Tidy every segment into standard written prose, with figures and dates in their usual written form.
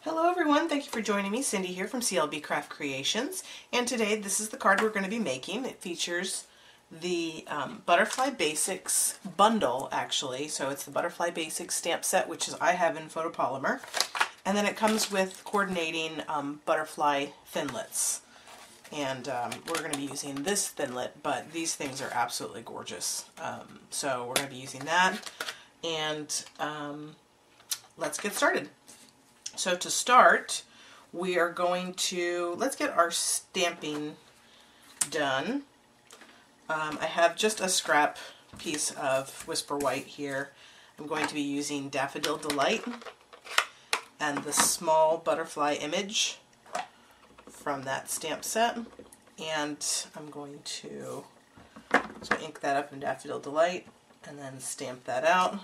Hello everyone, thank you for joining me. Cindy here from CLB Craft Creations, and today this is the card we're going to be making. It features the Butterfly Basics bundle, actually. So it's the Butterfly Basics stamp set, which is I have in photopolymer, and then it comes with coordinating butterfly Thinlits. And we're going to be using this Thinlit, but these things are absolutely gorgeous. So we're going to be using that, and let's get started. So to start, we are going to, let's get our stamping done. I have just a scrap piece of Whisper White here. I'm going to be using Daffodil Delight and the small butterfly image from that stamp set. And I'm going to ink that up in Daffodil Delight and then stamp that out.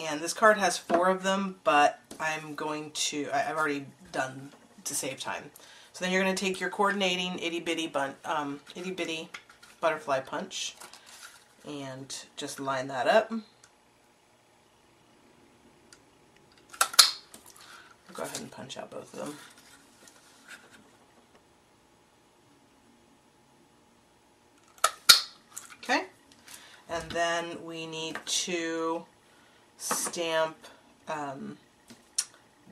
And this card has 4 of them, but I'm going to, I've already done to save time. So then you're going to take your coordinating itty bitty butterfly punch and just line that up. I'll go ahead and punch out both of them. Okay, and then we need to stamp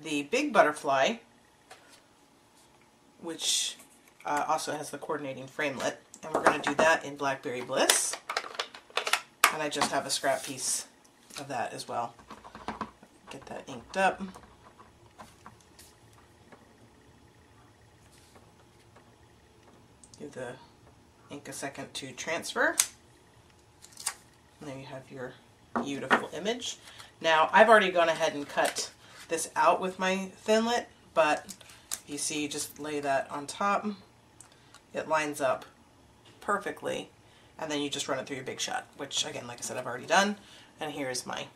the big butterfly, which also has the coordinating framelit, and we're going to do that in Blackberry Bliss, and I just have a scrap piece of that as well. Get that inked up. Give the ink a second to transfer, and there you have your beautiful image. Now, I've already gone ahead and cut this out with my Thinlit, but you see, you just lay that on top. It lines up perfectly, and then you just run it through your Big Shot, which, again, like I said, I've already done. And here's my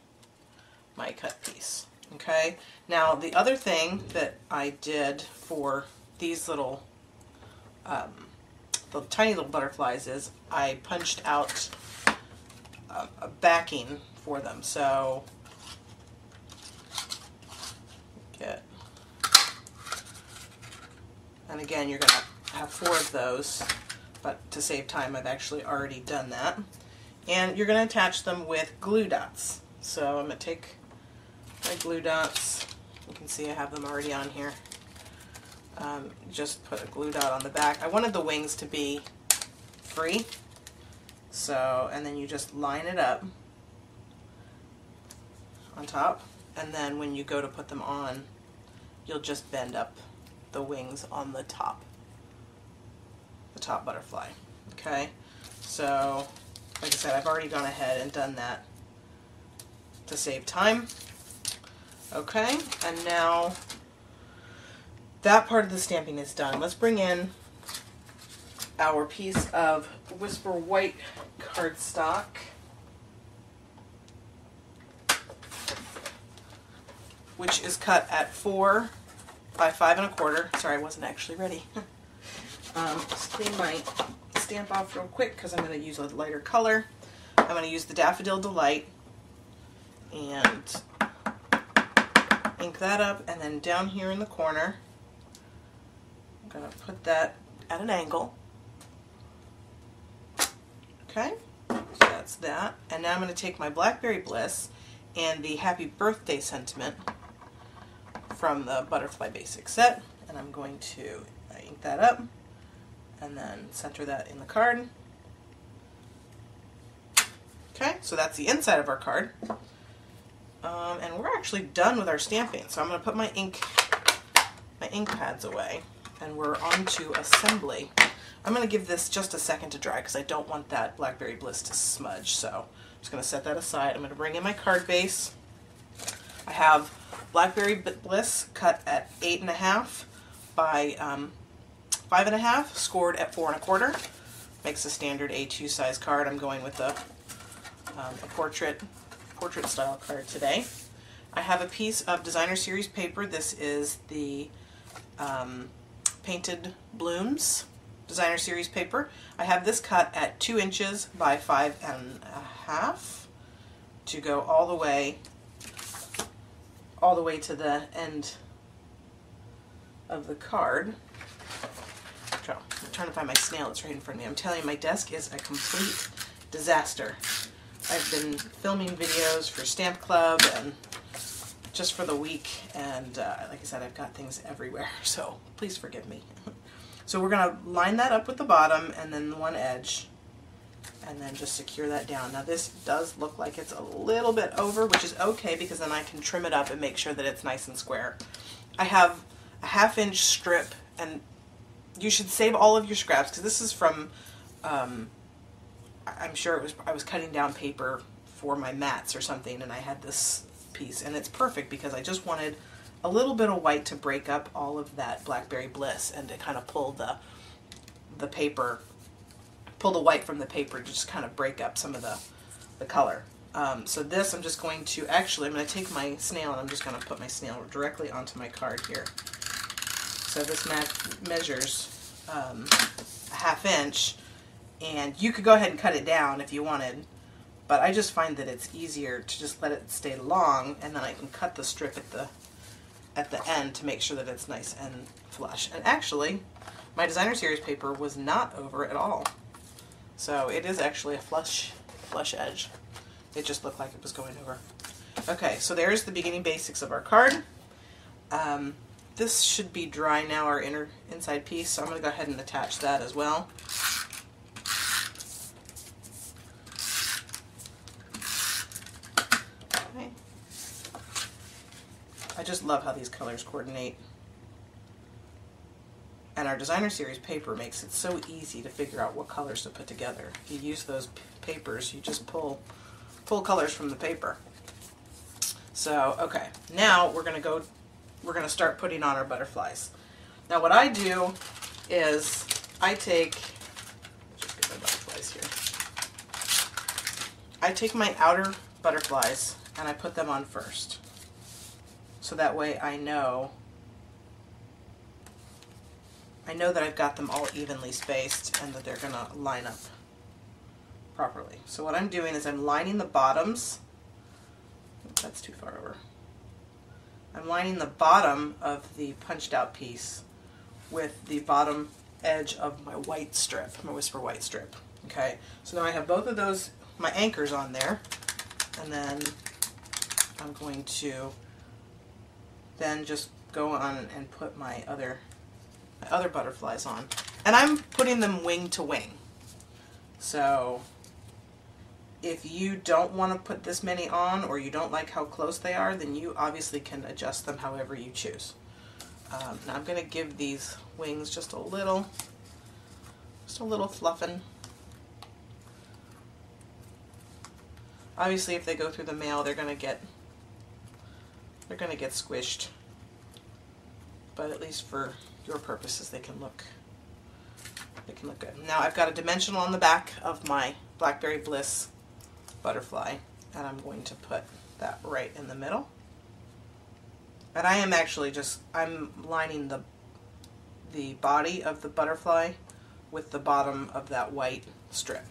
cut piece. Okay. Now, the other thing that I did for these little, the tiny little butterflies is I punched out a backing for them. So and again, you're going to have 4 of those, but to save time, I've actually already done that. And you're going to attach them with glue dots. So I'm going to take my glue dots. You can see I have them already on here. Just put a glue dot on the back. I wanted the wings to be free. So, and then you just line it up on top, and then when you go to put them on, you'll just bend up the wings on the top butterfly. Okay, so like I said, I've already gone ahead and done that to save time. Okay, and now that part of the stamping is done. Let's bring in our piece of Whisper White cardstock. Which is cut at 4 by 5 1/4. Sorry, I wasn't actually ready. Just clean my stamp off real quick because I'm going to use a lighter color. I'm going to use the Daffodil Delight and ink that up, and then down here in the corner, I'm going to put that at an angle. Okay, so that's that. And now I'm going to take my Blackberry Bliss and the Happy Birthday sentiment from the Butterfly Basics set, and I'm going to ink that up and then center that in the card. Okay, so that's the inside of our card. And we're actually done with our stamping, so I'm going to put my ink pads away, and we're on to assembly. I'm going to give this just a second to dry because I don't want that Blackberry Bliss to smudge, so I'm just going to set that aside. I'm going to bring in my card base. I have Blackberry Bliss cut at 8 1/2 by 5 1/2, scored at 4 1/4. Makes a standard A2 size card. I'm going with a portrait style card today. I have a piece of Designer Series paper. This is the Painted Blooms Designer Series paper. I have this cut at 2 inches by 5 1/2 to go all the way all the way to the end of the card. I'm trying to find my snail. It's right in front of me. I'm telling you, my desk is a complete disaster. I've been filming videos for Stamp Club and just for the week, and like I said, I've got things everywhere, so please forgive me. So we're going to line that up with the bottom and then one edge, and then just secure that down. Now this does look like it's a little bit over, which is okay because then I can trim it up and make sure that it's nice and square. I have a 1/2 inch strip, and you should save all of your scraps because this is from, I'm sure I was cutting down paper for my mats or something, and I had this piece, and it's perfect because I just wanted a little bit of white to break up all of that Blackberry Bliss and to kind of pull the paper, pull the white from the paper to just kind of break up some of the color. So this I'm just going to, actually I'm going to take my snail and I'm just going to put my snail directly onto my card here. So this measures a 1/2 inch, and you could go ahead and cut it down if you wanted, but I just find that it's easier to just let it stay long, and then I can cut the strip at the end to make sure that it's nice and flush. And actually, my designer series paper was not over at all. So it is actually a flush edge. It just looked like it was going over. Okay, so there's the beginning basics of our card. This should be dry now, our inside piece, so I'm going to go ahead and attach that as well. Okay. I just love how these colors coordinate. And our designer series paper makes it so easy to figure out what colors to put together. If you use those papers, you just pull colors from the paper. So, okay, now we're going to start putting on our butterflies. Now what I do is I take, just get my butterflies here. I take my outer butterflies and I put them on first. So that way I know that I've got them all evenly spaced and that they're going to line up properly. So what I'm doing is I'm lining the bottoms. Oops, that's too far over. I'm lining the bottom of the punched out piece with the bottom edge of my white strip, my Whisper white strip. Okay, so now I have both of those, my anchors on there, and then I'm going to then just go on and put my other butterflies on. And I'm putting them wing to wing. So if you don't want to put this many on, or you don't like how close they are, then you obviously can adjust them however you choose. Now I'm going to give these wings just a little fluffing. Obviously if they go through the mail, they're going to get squished. But at least for your purposes, they can look good. Now I've got a dimensional on the back of my Blackberry Bliss butterfly, and I'm going to put that right in the middle. And I am actually I'm lining the body of the butterfly with the bottom of that white strip.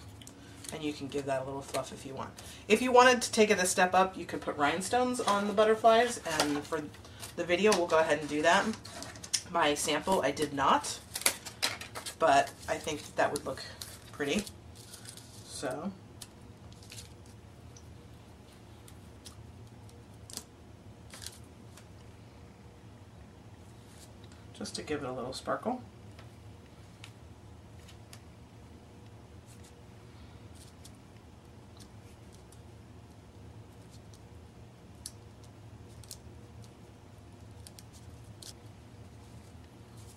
And you can give that a little fluff if you want. If you wanted to take it a step up, you could put rhinestones on the butterflies, and for the video we'll go ahead and do that. My sample I did not, but I think that would look pretty. So just to give it a little sparkle.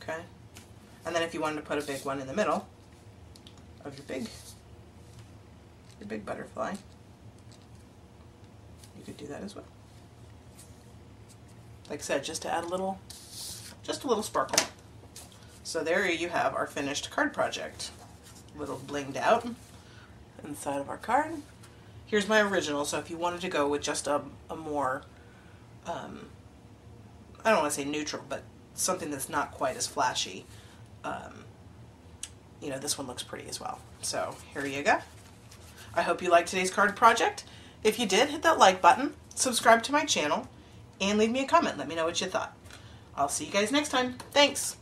Okay, and then if you wanted to put a big one in the middle of your big butterfly, you could do that as well. Like I said, just to add a little sparkle. So there you have our finished card project. A little blinged out inside of our card. Here's my original, so if you wanted to go with just a more, I don't want to say neutral, but something that's not quite as flashy, you know, this one looks pretty as well. So here you go. I hope you liked today's card project. If you did, hit that like button, subscribe to my channel, and leave me a comment. Let me know what you thought. I'll see you guys next time. Thanks!